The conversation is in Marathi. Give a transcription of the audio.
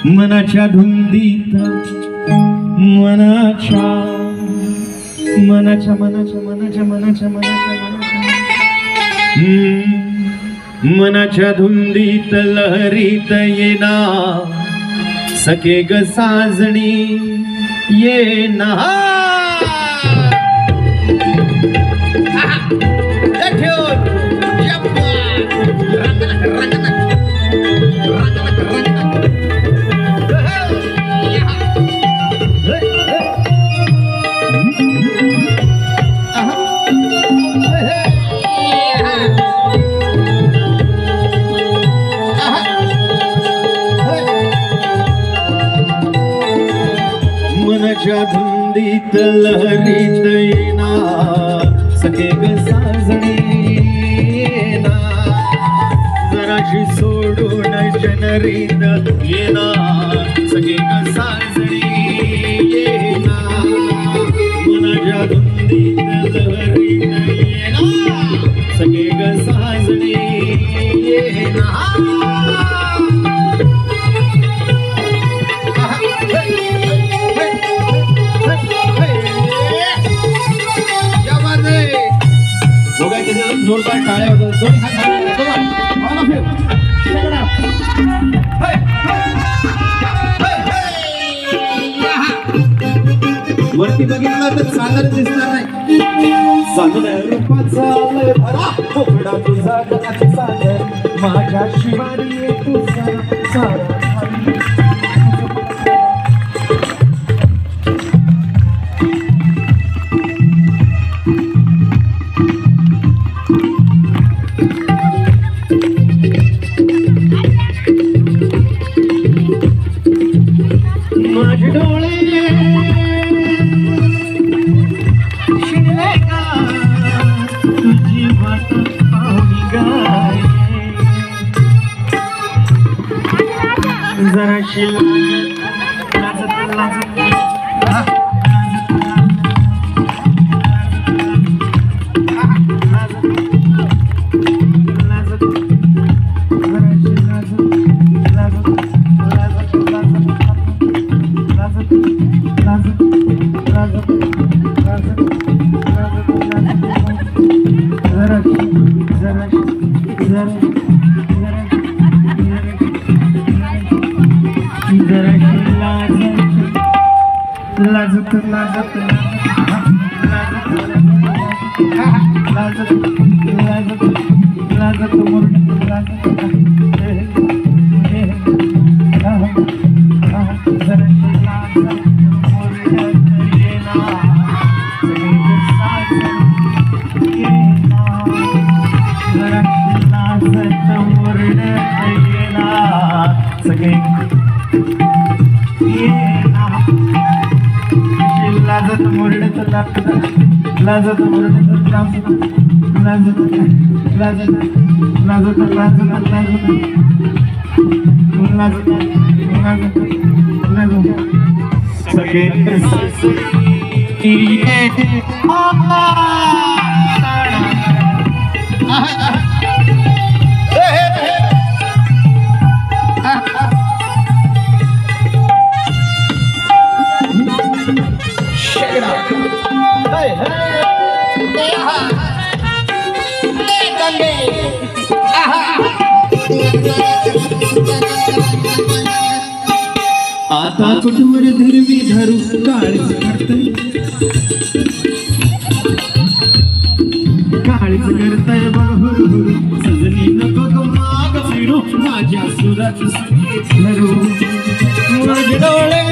मनाच्या धुंदीत मनाच्या मनाच्या मनाच्या मनाच्या मनाच्या मनाच्या मनाच्या धुंदीत लहरीत येना सखे ग साजणी येना मनाच्या धुंदीत लहरीत येना सखे ग साजणी येना जराशी सोडून जनरीत येना सखे ग साजणी येना मनाच्या धुंदीत लहरीत येना सखे ग साजणी येना जोरदार टाळ्या होतात वरती बघितलं तर सादर दिसणार नाही चांगल्या रूपाचा लय भरा कोकडा तुझा गणाचा सादर माझ्या शिवारी तुझा सारा माझे डोळे शिरले का तुझी वाट पाहुणी गाय जराशी लाजत लाजत लाजत लाजत लाजत लाजत मोरडत लाजत मोरडत लाजत लाजत लाजत लाजत लाजत लाजत सखे आता कुठवर धरवी धरू काळीच करतय बघ हुरहुर सजनी नको ग माग फिरू माझ्या सुरात धरू माझे डोळे